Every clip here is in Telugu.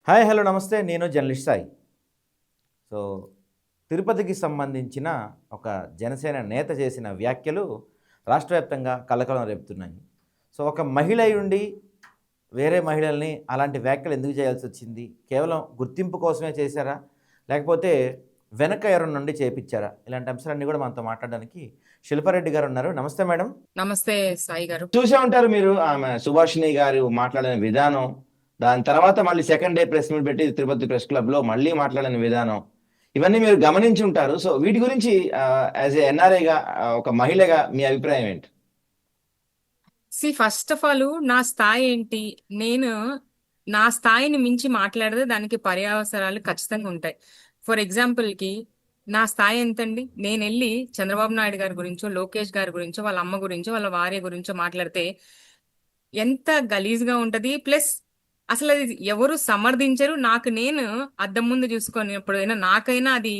హాయ్ హలో నమస్తే. నేను జర్నలిస్ట్ సాయి. సో తిరుపతికి సంబంధించిన ఒక జనసేన నేత చేసిన వ్యాఖ్యలు రాష్ట్ర వ్యాప్తంగా కలకలం రేపుతున్నాయి. సో ఒక మహిళ అయ్యుండి వేరే మహిళల్ని అలాంటి వ్యాఖ్యలు ఎందుకు చేయాల్సి వచ్చింది? కేవలం గుర్తింపు కోసమే చేశారా? లేకపోతే వెనక ఎవరి నుండి చేపించారా? ఇలాంటి అంశాలన్నీ కూడా మనతో మాట్లాడడానికి శిల్పారెడ్డి గారు ఉన్నారు. నమస్తే మేడం. నమస్తే సాయి గారు. చూసే ఉంటారు మీరు ఆమె సుభాషిణి గారు మాట్లాడిన విధానం. దాని తర్వాత మళ్ళీ సెకండ్ డే ప్రెస్ మీట్ పెట్టి తిరుపతి ప్రెస్ క్లబ్ లో మళ్ళీ మాట్లాడిన విధానం, ఇవన్నీ మీరు గమనించి ఉంటారు. సో వీటి గురించి యాజ్ ఏ ఎన్ఆర్ఐగా, ఒక మహిళగా మీ అభిప్రాయం ఏంటి? ఫస్ట్ ఆఫ్ ఆల్ నా స్థాయి ఏంటి? నేను నా స్థాయిని మించి మాట్లాడితే దానికి పర్యవసరాలు ఖచ్చితంగా ఉంటాయి. ఫర్ ఎగ్జాంపుల్ కి నా స్థాయి ఎంతండి? నేను వెళ్ళి చంద్రబాబు నాయుడు గారి గురించో, లోకేష్ గారి గురించో, వాళ్ళ అమ్మ గురించో, వాళ్ళ భార్య గురించో మాట్లాడితే ఎంత గలీజ్గా ఉంటది. ప్లస్ అసలు అది ఎవరు సమర్థించరు. నాకు నేను అద్దం ముందు చూసుకునేప్పుడైనా నాకైనా అది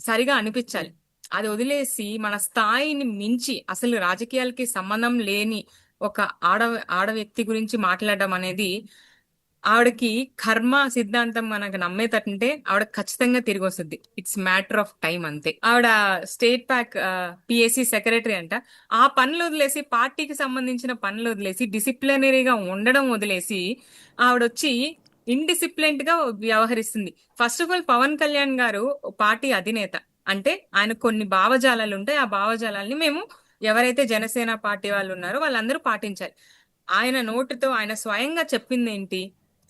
సరిగా అనిపించాలి. అది వదిలేసి మన స్థాయిని మించి అసలు రాజకీయాలకి సంబంధం లేని ఒక ఆడ ఆడ వ్యక్తి గురించి మాట్లాడడం అనేది ఆవిడకి కర్మ సిద్ధాంతం మనకు నమ్మేటంటే ఆవిడ ఖచ్చితంగా తిరిగి వస్తుంది. ఇట్స్ మ్యాటర్ ఆఫ్ టైం అంతే. ఆవిడ స్టేట్ ప్యాక్ పిఎస్సి సెక్రటరీ అంట. ఆ పనులు వదిలేసి, పార్టీకి సంబంధించిన పనులు వదిలేసి, డిసిప్లినరీగా ఉండడం వదిలేసి ఆవిడొచ్చి ఇండిసిప్లిన్డ్ గా వ్యవహరిస్తుంది. First of all Pawan Kalyan గారు పార్టీ అధినేత. అంటే ఆయన కొన్ని భావజాలాలు ఉంటాయి. ఆ భావజాలాల్ని మేము ఎవరైతే జనసేన పార్టీ వాళ్ళు ఉన్నారో వాళ్ళందరూ పాటించాలి. ఆయన నోటితో ఆయన స్వయంగా చెప్పింది ఏంటి?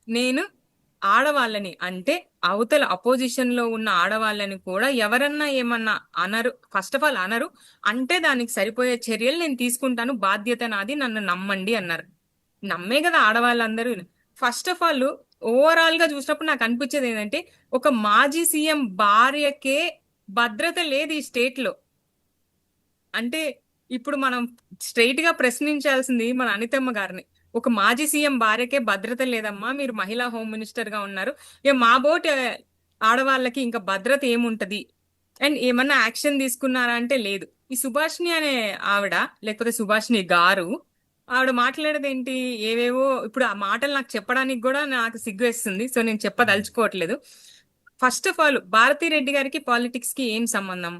నేను ఆడవాళ్ళని, అంటే అవతల అపోజిషన్ లో ఉన్న ఆడవాళ్ళని కూడా ఎవరన్నా ఏమన్నా అనరు. ఫస్ట్ ఆఫ్ ఆల్ అనరు. అంటే దానికి సరిపోయే చర్యలు నేను తీసుకుంటాను, బాధ్యత నాది, నన్ను నమ్మండి అన్నారు. నమ్మే కదా ఆడవాళ్ళందరూ. ఫస్ట్ ఆఫ్ ఆల్ ఓవరాల్ గా చూసినప్పుడు నాకు అనిపించేది ఏంటంటే, ఒక మాజీ సీఎం భార్యకే భద్రత లేదు ఈ స్టేట్ లో. అంటే ఇప్పుడు మనం స్ట్రైట్ గా ప్రశ్నించాల్సింది మన అనితమ్మ గారిని. ఒక మాజీ సీఎం భార్యకే భద్రత లేదమ్మా, మీరు మహిళా హోమ్ మినిస్టర్ గా ఉన్నారు, ఇక మా బోటి ఆడవాళ్ళకి ఇంకా భద్రత ఏముంటది, అండ్ ఏమన్నా యాక్షన్ తీసుకున్నారా అంటే లేదు. ఈ సుభాష్ని అనే ఆవిడ, లేకపోతే సుభాష్ని గారు, ఆవిడ మాట్లాడేది ఏంటి? ఏవేవో. ఇప్పుడు ఆ మాటలు నాకు చెప్పడానికి కూడా నాకు సిగ్గు వేస్తుంది. సో నేను చెప్పదలుచుకోవట్లేదు. First of all Bharathi Reddy గారికి పాలిటిక్స్ కి ఏం సంబంధం?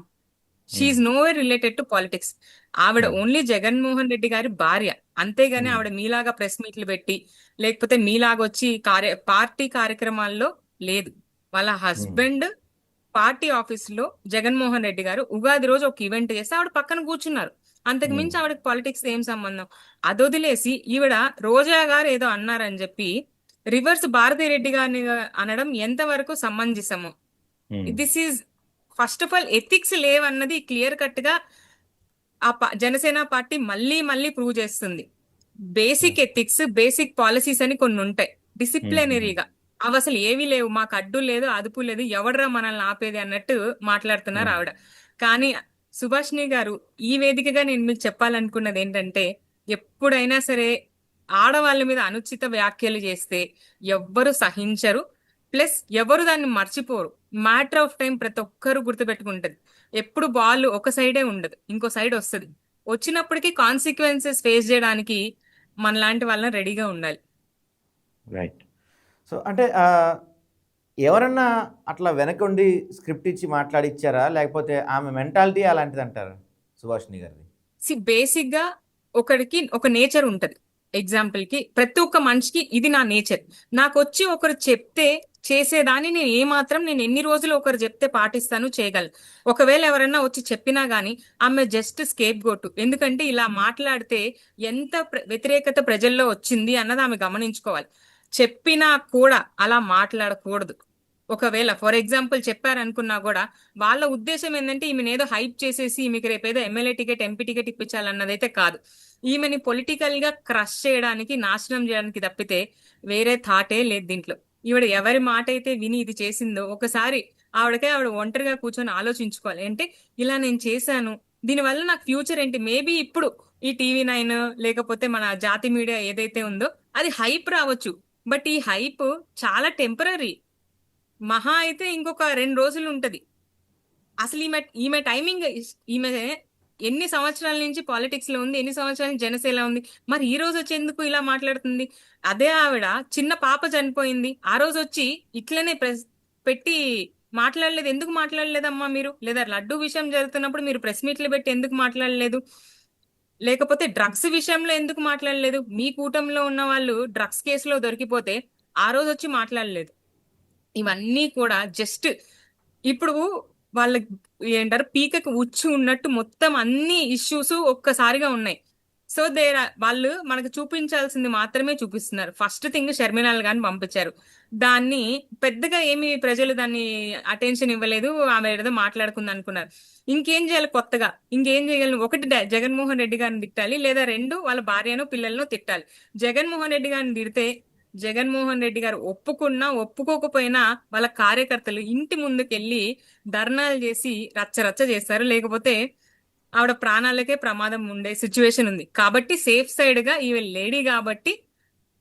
She's nowhere related to politics. ఆవిడ ఓన్లీ జగన్మోహన్ రెడ్డి గారి భార్య. అంతేగాని ఆవిడ మీలాగా ప్రెస్ మీట్లు పెట్టి, లేకపోతే మీలాగా వచ్చి పార్టీ కార్యక్రమాల్లో లేదు. వాళ్ళ హస్బెండ్ పార్టీ ఆఫీస్ లో జగన్మోహన్ రెడ్డి గారు ఉగాది రోజు ఒక ఈవెంట్ చేస్తే ఆవిడ పక్కన కూర్చున్నారు. అంతకు మించి ఆవిడకి పాలిటిక్స్ ఏం సంబంధం? అదొదిలేసి ఈవిడ రోజా గారు ఏదో అన్నారని చెప్పి రివర్స్ భారతీ రెడ్డి గారిని అనడం ఎంతవరకు సమంజసము? This is first of all ethics లేవన్నది క్లియర్ కట్ గా ఆ జనసేన పార్టీ మళ్ళీ మళ్ళీ ప్రూవ్ చేస్తుంది. బేసిక్ ఎథిక్స్, బేసిక్ పాలసీస్ అని కొన్ని ఉంటాయి డిసిప్లినరీగా. అవి అసలు ఏవీ లేవు. మాకు అడ్డు లేదు, అదుపు లేదు, ఎవడరా మనల్ని ఆపేది అన్నట్టు మాట్లాడుతున్నారు ఆవిడ. కానీ సుభాష్ని గారు, ఈ వేదికగా నేను మీకు చెప్పాలనుకున్నది ఏంటంటే, ఎప్పుడైనా సరే ఆడవాళ్ళ మీద అనుచిత వ్యాఖ్యలు చేస్తే ఎవ్వరు సహించరు. ప్లస్ ఎవరు దాన్ని మర్చిపోరు. మ్యాటర్ ఆఫ్ టైం ప్రతి ఒక్కరు గుర్తుపెట్టుకుంటది. ఎప్పుడు బాల్ ఒక సైడే ఉండదు, ఇంకో సైడ్ వస్తుంది. వచ్చినప్పటికీ కాన్సిక్వెన్సెస్ ఫేస్ చేయడానికి మనలాంటి వాళ్ళని రెడీగా ఉండాలి. రైట్. సో అంటే ఎవరన్నా అట్లా వెనకుండి స్క్రిప్ట్ ఇచ్చి మాట్లాడిచ్చారా? లేకపోతే ఆమె మెంటాలిటీ అలాంటిది అంటారా సుభాషిణి గారిది? బేసిక్ గా ఒకడికి ఒక నేచర్ ఉంటది. ఎగ్జాంపుల్ కి ప్రతి ఒక్క మనిషికి ఇది నా నేచర్. నాకు వచ్చి ఒకరు చెప్తే చేసేదాన్ని నేను ఏమాత్రం, నేను ఎన్ని రోజులు ఒకరు చెప్తే పాటిస్తాను, చేయగలను. ఒకవేళ ఎవరైనా వచ్చి చెప్పినా గానీ ఆమె జస్ట్ స్కేప్ గోటు. ఎందుకంటే ఇలా మాట్లాడితే ఎంత వ్యతిరేకత ప్రజల్లో వచ్చింది అన్నది ఆమె గమనించుకోవాలి. చెప్పినా కూడా అలా మాట్లాడకూడదు. ఒకవేళ ఫర్ ఎగ్జాంపుల్ చెప్పారనుకున్నా కూడా వాళ్ళ ఉద్దేశం ఏంటంటే ఈమెను ఏదో హైప్ చేసేసి ఈమెకి రేపేదో ఎమ్మెల్యే టికెట్, ఎంపీ టికెట్ ఇప్పించాలన్నదైతే కాదు. ఈమెని పొలిటికల్ గా క్రష్ చేయడానికి, నాశనం చేయడానికి తప్పితే వేరే థాటే లేదు దీంట్లో. ఈవిడ ఎవరి మాట అయితే విని ఇది చేసిందో ఒకసారి ఆవిడ ఒంటరిగా కూర్చొని ఆలోచించుకోవాలి. అంటే ఇలా నేను చేశాను, దీనివల్ల నాకు ఫ్యూచర్ ఏంటి? మేబీ ఇప్పుడు ఈ టీవీ 9 లేకపోతే మన జాతి మీడియా ఏదైతే ఉందో అది హైప్ రావచ్చు. బట్ ఈ హైప్ చాలా టెంపరీ. మహా అయితే ఇంకొక 2 రోజులు ఉంటది. అసలు ఈమె ఈమె టైమింగ్, ఈమె ఎన్ని సంవత్సరాల నుంచి పాలిటిక్స్ లో ఉంది, ఎన్ని సంవత్సరాల నుంచి జనసేన ఉంది, మరి ఈ రోజు వచ్చి ఎందుకు ఇలా మాట్లాడుతుంది? అదే ఆవిడ చిన్న పాప చనిపోయింది, ఆ రోజు వచ్చి ఇట్లనే పెట్టి మాట్లాడలేదు. ఎందుకు మాట్లాడలేదమ్మా మీరు? లేదా లడ్డు విషయం జరుగుతున్నప్పుడు మీరు ప్రెస్ మీట్లు పెట్టి ఎందుకు మాట్లాడలేదు? లేకపోతే డ్రగ్స్ విషయంలో ఎందుకు మాట్లాడలేదు? మీ కూటమిలో ఉన్న వాళ్ళు డ్రగ్స్ కేసులో దొరికిపోతే ఆ రోజు వచ్చి మాట్లాడలేదు. ఇవన్నీ కూడా జస్ట్ ఇప్పుడు వాళ్ళ ఏంటారు పీకకు ఉచ్చు ఉన్నట్టు మొత్తం అన్ని ఇష్యూస్ ఒక్కసారిగా ఉన్నాయి. సో వాళ్ళు మనకు చూపించాల్సింది మాత్రమే చూపిస్తున్నారు. ఫస్ట్ థింగ్ షర్మిలాల్ గారిని పంపించారు. దాన్ని పెద్దగా ఏమి ప్రజలు దాన్ని అటెన్షన్ ఇవ్వలేదు. ఆమె ఏదో మాట్లాడుకుంది అనుకున్నారు. ఇంకేం చేయాలి కొత్తగా? ఇంకేం చేయగలను? ఒకటి జగన్మోహన్ రెడ్డి గారిని తిట్టాలి, లేదా రెండు వాళ్ళ భార్యను పిల్లలను తిట్టాలి. జగన్మోహన్ రెడ్డి గారిని తిడితే జగన్మోహన్ రెడ్డి గారు ఒప్పుకున్నా ఒప్పుకోకపోయినా వాళ్ళ కార్యకర్తలు ఇంటి ముందుకెళ్ళి ధర్నాలు చేసి రచ్చ రచ్చ చేస్తారు. లేకపోతే ఆవిడ ప్రాణాలకే ప్రమాదం ఉండే సిచ్యువేషన్ ఉంది. కాబట్టి సేఫ్ సైడ్ గా ఈమె లేడీ కాబట్టి,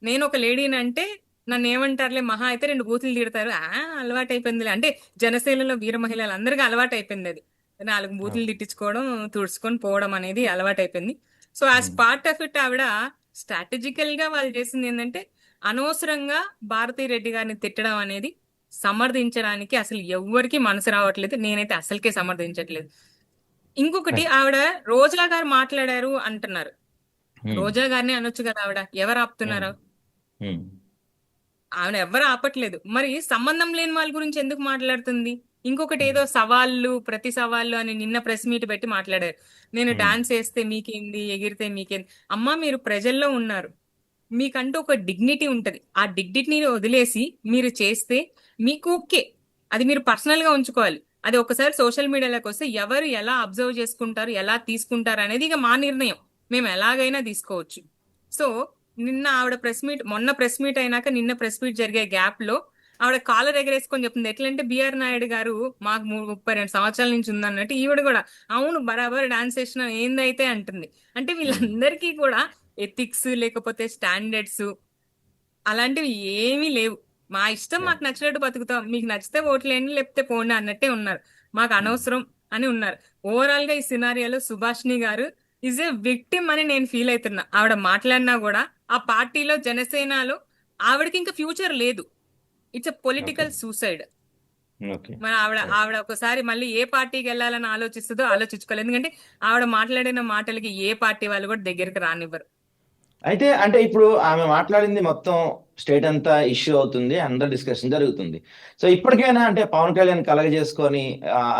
నేను ఒక లేడీని అంటే నన్ను ఏమంటారులే, మహా అయితే 2 బూతులు తిడతారు, అలవాటు అయిపోయింది అంటే జనసేనలో వీర మహిళలు అందరికీ అలవాటు అయిపోయింది. అది 4 బూతులు తిట్టించుకోవడం, తుడుచుకొని పోవడం అనేది అలవాటు అయిపోయింది. So as part of it ఆవిడ స్ట్రాటజికల్ గా వాళ్ళు చేసింది ఏంటంటే, అనవసరంగా భారతీ రెడ్డి గారిని తిట్టడం అనేది సమర్థించడానికి అసలు ఎవ్వరికి మనసు రావట్లేదు. నేనైతే అసలుకే సమర్థించట్లేదు. ఇంకొకటి, ఆవిడ రోజా గారు మాట్లాడారు అంటున్నారు. రోజా గారిని అనొచ్చు కదా, ఆవిడ ఎవరు ఆపుతున్నారు? ఆవిడ ఎవరు ఆపట్లేదు. మరి సంబంధం లేని వాళ్ళ గురించి ఎందుకు మాట్లాడుతుంది? ఇంకొకటి ఏదో సవాళ్ళు, ప్రతి సవాళ్ళు అని నిన్న ప్రెస్ మీట్ పెట్టి మాట్లాడారు. నేను డాన్స్ వేస్తే మీకేంది, ఎగిరితే మీకేంది? అమ్మా, మీరు ప్రజల్లో ఉన్నారు, మీకంటూ ఒక డిగ్నిటీ ఉంటది. ఆ డిగ్నిటీని వదిలేసి మీరు చేస్తే మీకు ఓకే, అది మీరు పర్సనల్ గా ఉంచుకోవాలి. అది ఒకసారి సోషల్ మీడియాలోకి వస్తే ఎవరు ఎలా అబ్జర్వ్ చేసుకుంటారు, ఎలా తీసుకుంటారు అనేది ఇక మా నిర్ణయం. మేము ఎలాగైనా తీసుకోవచ్చు. సో నిన్న ఆవిడ ప్రెస్ మీట్, మొన్న ప్రెస్ మీట్ అయినాక నిన్న ప్రెస్ మీట్ జరిగే గ్యాప్ లో ఆవిడ కాలర్ ఎగరేసుకొని చెప్తుంది. ఎట్లంటే బిఆర్ నాయుడు గారు మాకు 32 సంవత్సరాల నుంచి ఉందన్నట్టు ఈవిడ కూడా అవును బరాబర్ డాన్స్ చేసిన ఏందైతే అంటుంది. అంటే వీళ్ళందరికీ కూడా ఎథిక్స్ లేకపోతే స్టాండర్డ్స్ అలాంటివి ఏమీ లేవు. మా ఇష్టం, మాకు నచ్చినట్టు బతుకుతాం, మీకు నచ్చితే ఓట్లేండి లేకపోతే పోండి అన్నట్టే ఉన్నారు. మాకు అనవసరం అని ఉన్నారు. ఓవరాల్ గా ఈ సినారియోలో సుభాష్ని గారు ఈజ్ ఏ విక్టిమ్ అని నేను ఫీల్ అవుతున్నా. ఆవిడ మాట్లాడినా కూడా ఆ పార్టీలో జనసేనలో ఆవిడకి ఇంకా ఫ్యూచర్ లేదు. It's a political suicide. మరి ఆవిడ ఒకసారి మళ్ళీ ఏ పార్టీకి వెళ్ళాలని ఆలోచిస్తుందో ఆలోచించుకోలేదు. ఎందుకంటే ఆవిడ మాట్లాడిన మాటలకి ఏ పార్టీ వాళ్ళు కూడా దగ్గరికి రానివ్వరు. అయితే అంటే ఇప్పుడు ఆమె మాట్లాడింది మొత్తం స్టేట్ అంతా ఇష్యూ అవుతుంది, అందరూ డిస్కషన్ జరుగుతుంది. సో ఇప్పటికైనా అంటే పవన్ కళ్యాణ్ కలగజేసుకొని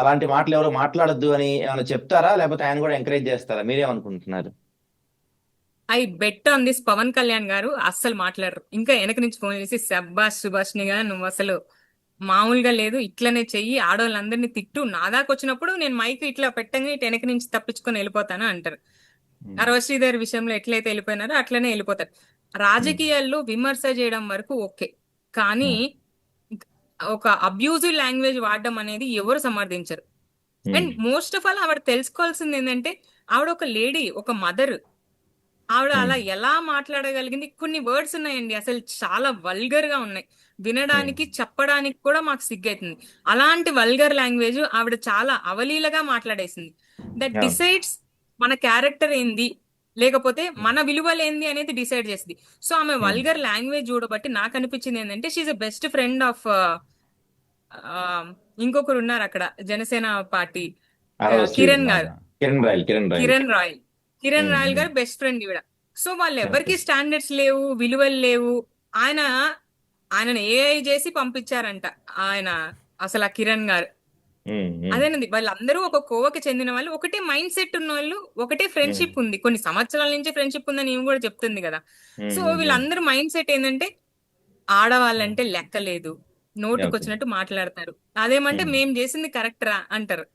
అలాంటి మాటలు ఎవరు మాట్లాడొద్దు అని ఏమైనా చెప్తారా, లేకపోతే ఆయన కూడా ఎంకరేజ్ చేస్తారా? మీరేమనుకుంటున్నారు? I bet on this, Pawan Kalyan గారు అస్సలు మాట్లాడరు. ఇంకా వెనక నుంచి ఫోన్ చేసి శబ్బాష్ సుభాష్ని గా, నువ్వు అసలు మామూలుగా లేదు, ఇట్లనే చెయ్యి, ఆడవాళ్ళందరినీ తిట్టు, నా దాకా వచ్చినప్పుడు నేను మైక్ ఇట్లా పెట్టంగా ఇటు వెనక నుంచి తప్పించుకొని వెళ్ళిపోతాను అంటారు. శ్రీధర్ విషయంలో ఎట్లయితే వెళ్ళిపోయినారో అట్లనే వెళ్ళిపోతారు. రాజకీయాల్లో విమర్శ చేయడం వరకు ఓకే, కానీ ఒక అబ్యూజివ్ లాంగ్వేజ్ వాడడం అనేది ఎవరు సమర్థించరు. అండ్ మోస్ట్ ఆఫ్ ఆల్ ఆవిడ తెలుసుకోవాల్సింది ఏంటంటే, ఆవిడ ఒక లేడీ, ఒక మదర్. ఆవిడ అలా ఎలా మాట్లాడగలిగింది? కొన్ని వర్డ్స్ ఉన్నాయండి అసలు చాలా వల్గర్ గా ఉన్నాయి, వినడానికి చెప్పడానికి కూడా మాకు సిగ్గైతుంది. అలాంటి వల్గర్ లాంగ్వేజ్ ఆవిడ చాలా అవలీలగా మాట్లాడేసింది. దట్ డిసైడ్స్ మన క్యారెక్టర్ ఏంది, లేకపోతే మన విలువలు ఏంది అనేది డిసైడ్ చేసింది. సో ఆమె వల్గర్ లాంగ్వేజ్ చూడబట్టి నాకు అనిపించింది ఏంటంటే, she a best friend of ఇంకొకరు ఉన్నారు అక్కడ జనసేన పార్టీ, కిరణ్ గారు, కిరణ్ రాయల్ గారు బెస్ట్ ఫ్రెండ్ ఈవిడ. సో వాళ్ళు ఎవరికి స్టాండర్డ్స్ లేవు, విలువలు లేవు. ఆయనను ఏఐ చేసి పంపించారంట ఆయన, అసలు ఆ కిరణ్ గారు. అదేనండి, వాళ్ళందరూ ఒక కోవకి చెందిన వాళ్ళు, ఒకటే మైండ్ సెట్ ఉన్న వాళ్ళు, ఒకటే ఫ్రెండ్షిప్ ఉంది, కొన్ని సంవత్సరాల నుంచి ఫ్రెండ్షిప్ ఉందని ఈమె కూడా చెప్తుంది కదా. సో వీళ్ళందరూ మైండ్ సెట్ ఏంటంటే, ఆడవాళ్ళంటే లెక్క లేదు, నోటికి వచ్చినట్టు మాట్లాడతారు. అదేమంటే మేము చేసింది కరెక్టరా అంటారు.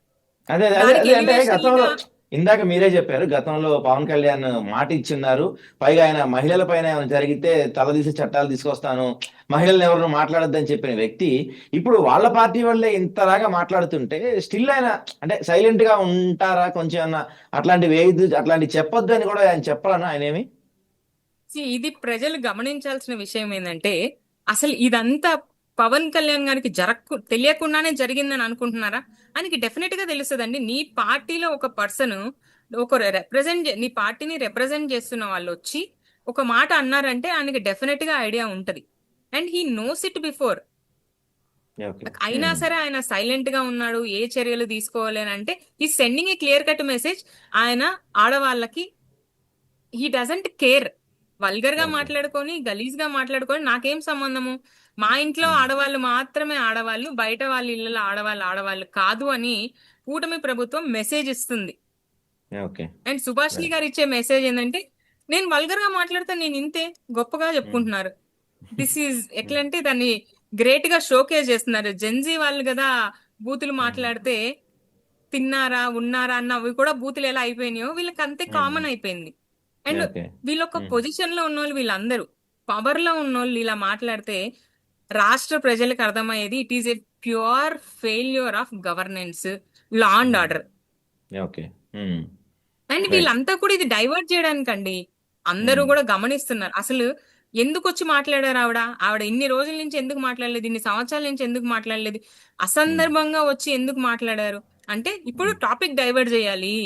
అదే అదే అదే అంటే గతంలో ఇందాక మీరే చెప్పారు, గతంలో పవన్ కళ్యాణ్ మాట ఇచ్చిన్నారు, పైగా ఆయన మహిళల పైన ఏమైనా జరిగితే తలదీసి చట్టాలు తీసుకొస్తాను, మహిళలను ఎవరు మాట్లాడొద్దని చెప్పిన వ్యక్తి ఇప్పుడు వాళ్ళ పార్టీ వాళ్ళే ఇంతలాగా మాట్లాడుతుంటే స్టిల్ ఆయన అంటే సైలెంట్ గా ఉంటారా? కొంచెం అట్లాంటి వేయద్దు, అట్లాంటి చెప్పొద్దు అని కూడా ఆయన చెప్పాలన్నా ఆయన ఏమి? ఇది ప్రజలు గమనించాల్సిన విషయం ఏంటంటే, అసలు ఇదంతా పవన్ కళ్యాణ్ గారికి తెలియకుండానే జరిగిందని అనుకుంటున్నారా? ఆయనకి డెఫినెట్ గా తెలుస్తుందండి. నీ పార్టీలో ఒక పర్సన్ ఒక నీ పార్టీని రిప్రజెంట్ చేస్తున్న వాళ్ళు వచ్చి ఒక మాట అన్నారంటే ఆయనకి డెఫినెట్ గా ఐడియా ఉంటది. And he knows it before. Okay. అయినా సరే ఆయన సైలెంట్ గా ఉన్నాడు, ఏ చర్యలు తీసుకోవాలి అని అంటే ఈ సెండింగ్ ఏ క్లియర్ కట్ మెసేజ్. ఆయన ఆడవాళ్ళకి హీ డజంట్ కేర్. వల్గర్ గా ఓకే. మాట్లాడుకొని గలీజ్ గా మాట్లాడుకొని నాకేం సంబంధము, మా ఇంట్లో ఆడవాళ్ళు మాత్రమే ఆడవాళ్ళు, బయట వాళ్ళ ఇళ్ళలో ఆడవాళ్ళు ఆడవాళ్ళు కాదు అని కూటమి ప్రభుత్వం మెసేజ్ ఇస్తుంది. ఓకే. అండ్ సుభాష్ని గారు ఇచ్చే మెసేజ్ ఏంటంటే నేను వల్గర్ గా మాట్లాడితే నేను ఇంతే గొప్పగా చెప్పుకుంటున్నారు. దిస్ ఈజ్ ఎట్లా అంటే దాన్ని గ్రేట్ గా షోకేజ్ చేస్తున్నారు. జెన్జీ వాళ్ళు కదా బూతులు మాట్లాడితే తిన్నారా ఉన్నారా అన్నవి కూడా బూతులు ఎలా అయిపోయినాయో వీళ్ళకి అంతే కామన్ అయిపోయింది. And okay. వీళ్ళొక పొజిషన్ లో ఉన్నోళ్ళు, వీళ్ళందరూ పవర్ లో ఉన్నోళ్ళు ఇలా మాట్లాడితే రాష్ట్ర ప్రజలకు అర్థమయ్యేది it is a pure failure of governance, law and order. Okay. And right. వీళ్ళంతా కూడా ఇది డైవర్ట్ చేయడానికండి. అందరూ కూడా గమనిస్తున్నారు. అసలు ఎందుకు వచ్చి మాట్లాడారు ఆవిడ, ఆవిడ ఇన్ని రోజుల నుంచి ఎందుకు మాట్లాడలేదు, ఇన్ని సంవత్సరాల నుంచి ఎందుకు మాట్లాడలేదు, అసందర్భంగా వచ్చి ఎందుకు మాట్లాడారు అంటే ఇప్పుడు టాపిక్ డైవర్ట్ చేయాలి.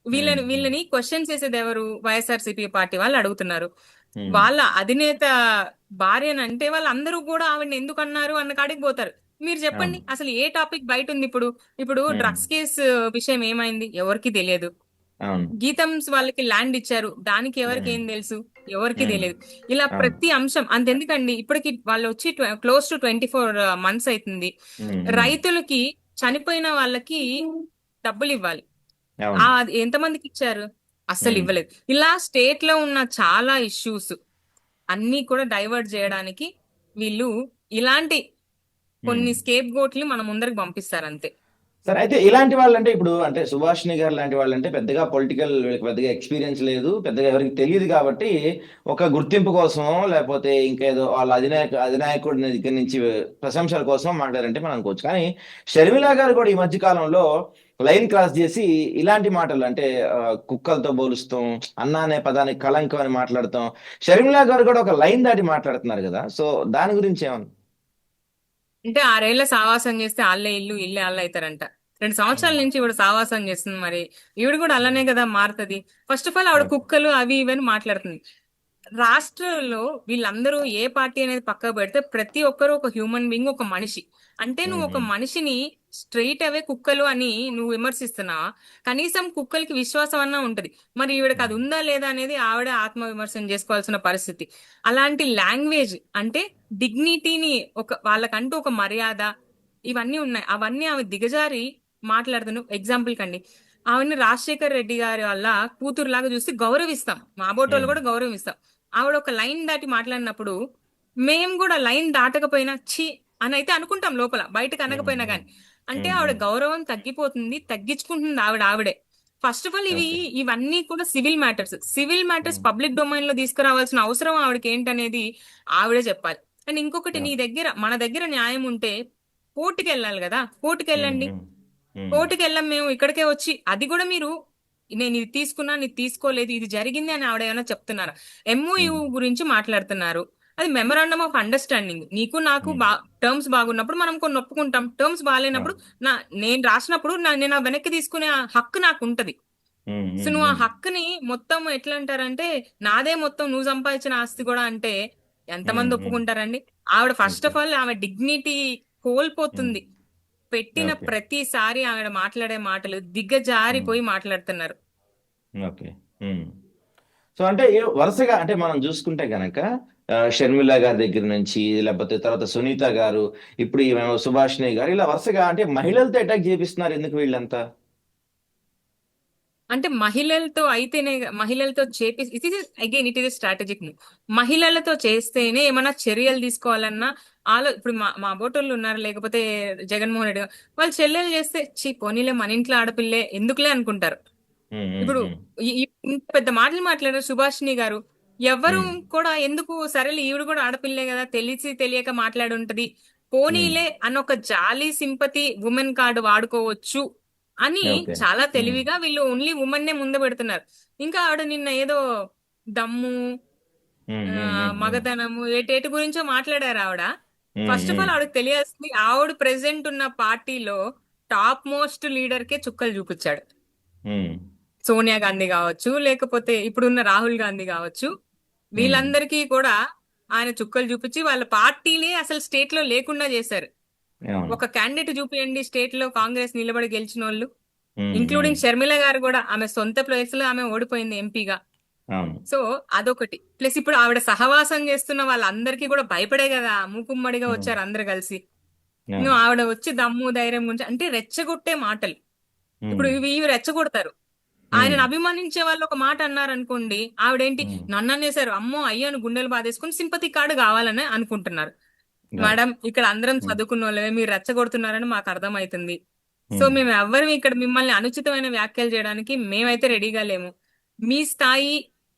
వీళ్ళని క్వశ్చన్స్ చేసేది ఎవరు, వైఎస్ఆర్సీపీ పార్టీ వాళ్ళు అడుగుతున్నారు. వాళ్ళ అధినేత భార్యనంటే వాళ్ళందరూ కూడా ఆవిడని ఎందుకు అన్నారు అన్న కాడికి పోతారు. మీరు చెప్పండి అవును. అసలు ఏ టాపిక్ బయట ఉంది ఇప్పుడు. ఇప్పుడు డ్రగ్స్ కేసు విషయం ఏమైంది ఎవరికి తెలియదు. అవును. గీతమ్స్ వాళ్ళకి ల్యాండ్ ఇచ్చారు, దానికి ఎవరికి ఏం తెలుసు, ఎవరికి ఉమ్, తెలియదు. ఇలా అవును. ప్రతి అంశం అంతెందుకండి, ఇప్పటికి వాళ్ళు వచ్చి క్లోజ్ టు 24 months అవుతుంది. రైతులకి చనిపోయిన వాళ్ళకి డబ్బులు ఇవ్వాలి. అవును. అది ఎంతమందికి ఇచ్చారు, అస్సలు ఉమ్, ఇవ్వలేదు. ఇలా స్టేట్ లో ఉన్న చాలా ఇష్యూస్ అన్ని కూడా డైవర్ట్ చేయడానికి వీళ్ళు ఇలాంటి ఉమ్. కొన్ని స్కేప్ గోట్ని మన ముందరికి పంపిస్తారు అంతే. సరే, అయితే ఇలాంటి వాళ్ళంటే ఇప్పుడు అంటే సుభాషిణి గారు లాంటి వాళ్ళంటే పెద్దగా పొలిటికల్, వీళ్ళకి పెద్దగా ఎక్స్పీరియన్స్ లేదు, పెద్దగా ఎవరికి తెలియదు కాబట్టి ఒక గుర్తింపు కోసం లేకపోతే ఇంకేదో వాళ్ళ అధినాయకుడి దగ్గర నుంచి ప్రశంసల కోసం మాట్లాడారంటే మనం అనుకోవచ్చు. కానీ షర్మిల గారు కూడా ఈ మధ్య కాలంలో లైన్ క్రాస్ చేసి ఇలాంటి మాటలు అంటే కుక్కలతో పోలుస్తాం, అన్న అనే పదానికి కళంకం అని మాట్లాడతాం. షర్మిల గారు కూడా ఒక లైన్ దాటి మాట్లాడుతున్నారు కదా, సో దాని గురించి ఏమన్నా? అంటే 6 ఏళ్ల సావాసం చేస్తే ఆళ్ళే ఇల్లు ఇల్లే ఆళ్ళు అవుతారంట. 2 సంవత్సరాల నుంచి ఈవిడ సావాసం చేస్తుంది, మరి ఈవిడ కూడా అలానే కదా మారుతుంది. ఫస్ట్ ఆఫ్ ఆల్ ఆవిడ ఓకే. కుక్కలు అవి ఇవి అని మాట్లాడుతుంది. రాష్ట్రంలో వీళ్ళందరూ ఏ పార్టీ అనేది పక్కకు పెడితే ప్రతి ఒక్కరు ఒక హ్యూమన్ బీయింగ్, ఒక మనిషి. అంటే నువ్వు ఒక మనిషిని స్ట్రెయిట్ అవే కుక్కలు అని నువ్వు విమర్శిస్తున్నావా? కనీసం కుక్కలకి విశ్వాసం అన్నా ఉంటది. మరి ఈవిడకి అది ఉందా లేదా అనేది ఆవిడే ఆత్మ విమర్శన చేసుకోవాల్సిన పరిస్థితి. అలాంటి లాంగ్వేజ్ అంటే డిగ్నిటీని, ఒక వాళ్ళకంటూ ఒక మర్యాద ఇవన్నీ ఉన్నాయి, అవన్నీ ఆమె దిగజారి మాట్లాడుతున్నావు. ఎగ్జాంపుల్ కండి, ఆవిడని రాజశేఖర్ రెడ్డి గారి వల్ల కూతురులాగా చూసి గౌరవిస్తాం, మా బోటోళ్ళు కూడా గౌరవిస్తాం. ఆవిడ ఒక లైన్ దాటి మాట్లాడినప్పుడు మేము కూడా లైన్ దాటకపోయినా ఛీ అని అయితే అనుకుంటాం లోపల, బయటకు అనకపోయినా గానీ. అంటే ఆవిడ గౌరవం తగ్గిపోతుంది, తగ్గించుకుంటుంది ఆవిడే. First of all okay. ఇవన్నీ కూడా civil matters. Civil matters public domain లో తీసుకురావాల్సిన అవసరం ఆవిడకి ఏంటనేది ఆవిడే చెప్పాలి. అండ్ ఇంకొకటి, నీ దగ్గర మన దగ్గర న్యాయం ఉంటే కోర్టుకి వెళ్ళాలి కదా, కోర్టుకి వెళ్ళండి. కోర్టుకి వెళ్ళాం మేము, ఇక్కడికే వచ్చి అది కూడా మీరు నేను ఇది తీసుకున్నా ఇది తీసుకోలేదు ఇది జరిగింది అని ఆవిడ ఏమైనా చెప్తున్నారా? ఎంఓయు గురించి మాట్లాడుతున్నారు, అది మెమరాండమ్ ఆఫ్ అండర్స్టాండింగ్. నీకు నాకు టర్మ్స్ బాగున్నప్పుడు మనం కొన్ని ఒప్పుకుంటాం, టర్మ్స్ బాగాలేనప్పుడు నేను రాసినప్పుడు నేను ఆ వెనక్కి తీసుకునే ఆ హక్కు నాకు ఉంటది. సో నువ్వు ఆ హక్కుని మొత్తం ఎట్లా అంటారంటే నాదే మొత్తం, నువ్వు సంపాదించిన ఆస్తి కూడా అంటే ఎంతమంది ఒప్పుకుంటారండి? ఆవిడ ఫస్ట్ ఆఫ్ ఆల్ ఆమె డిగ్నిటీ కోల్పోతుంది. పెట్టిన ఓకే. ప్రతిసారి ఆవిడ మాట్లాడే మాటలు దిగజారిపోయి మాట్లాడుతున్నారు. ఓకే. సో అంటే వరుసగా అంటే మనం చూసుకుంటే గనక షర్మిల గారి దగ్గర నుంచి లేకపోతే తర్వాత సునీత గారు, ఇప్పుడు ఈమె సుభాషిణి గారు, ఇలా వరుసగా అంటే మహిళలతో అటాక్ చేపిస్తున్నారు ఎందుకు వీళ్ళంతా? అంటే మహిళలతో అయితేనే, మహిళలతో చేపి it is again it is strategic move. మహిళలతో చేస్తేనే ఏమైనా చర్యలు తీసుకోవాలన్నా ఇప్పుడు మా బోటోళ్ళు ఉన్నారు, లేకపోతే జగన్మోహన్ రెడ్డి గారు వాళ్ళు చెల్లెలు చేస్తే చీ పోనీలే మన ఇంట్లో ఆడపిల్లే ఎందుకులే అనుకుంటారు. ఇప్పుడు ఇంత పెద్ద మాటలు మాట్లాడారు సుభాషిణి గారు, ఎవరు కూడా ఎందుకు సరేలే ఈవిడ కూడా ఆడపిల్లే కదా తెలిసి తెలియక మాట్లాడుంటది, పోనీలే అన్న ఒక జాలీ సింపతి ఉమెన్ కార్డు వాడుకోవచ్చు అని ఓకే. చాలా తెలివిగా వీళ్ళు ఓన్లీ ఉమెన్ నే ముందు పెడుతున్నారు. ఇంకా ఆవిడ నిన్న ఏదో దమ్ము, మగతనము ఏటేటి గురించో మాట్లాడారు ఆవిడ. ఫస్ట్ ఆఫ్ ఆల్ ఆవిడకి తెలియాల్సింది ఆవిడ ప్రెసెంట్ ఉన్న పార్టీలో టాప్ మోస్ట్ లీడర్ కే చుక్కలు చూపించాడు. సోనియా గాంధీ కావచ్చు, లేకపోతే ఇప్పుడున్న రాహుల్ గాంధీ కావచ్చు, వీళ్ళందరికీ కూడా ఆయన చుక్కలు చూపించి వాళ్ళ పార్టీలే అసలు స్టేట్ లో లేకుండా చేశారు. అవును. ఒక క్యాండిడేట్ చూపియండి స్టేట్ లో కాంగ్రెస్ నిలబడి గెలిచిన వాళ్ళు, ఉమ్, ఉమ్, ఇంక్లూడింగ్ షర్మిల గారు కూడా ఆమె సొంత ప్లేస్ లో ఆమె ఓడిపోయింది ఎంపీగా. అవును. సో అదొకటి. ప్లస్ ఇప్పుడు ఆవిడ సహవాసం చేస్తున్న వాళ్ళందరికీ కూడా భయపడే కదా మూకుమ్మడిగా ఉమ్, వచ్చారు అందరు కలిసి. అవును. నువ్వు ఆవిడ వచ్చి దమ్ము ధైర్యం గురించి అంటే రెచ్చగొట్టే మాటలు. ఇప్పుడు ఉమ్, ఇవి రెచ్చగొడతారు. ఉమ్, ఆయనను అభిమానించే వాళ్ళు ఒక మాట అన్నారనుకోండి, ఆవిడేంటి ఉమ్, నన్ను అనేసారు అమ్మో అయ్యాను గుండెలు బాధేసుకుని సింపతి కార్డు కావాలని అనుకుంటున్నారు. రైట్. మేడం ఇక్కడ అందరం ఉమ్, చదువుకున్న వాళ్ళమే, మీరు రెచ్చగొడుతున్నారని మాకు అర్థమవుతుంది. సో ఉమ్, మేము ఎవ్వరం ఇక్కడ మిమ్మల్ని అనుచితమైన వ్యాఖ్యలు చేయడానికి మేమైతే రెడీగా లేము. మీ స్థాయి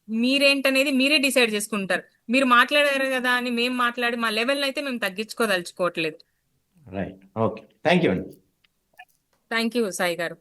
మీరేంటనేది మీరే డిసైడ్ చేసుకుంటారు. మీరు మాట్లాడారు కదా అని మేము మాట్లాడి మా లెవెల్ అయితే మేము తగ్గించుకోదలుచుకోవట్లేదు. రైట్. ఓకే, థ్యాంక్ యూ అండి. థ్యాంక్ యూ సాయి గారు.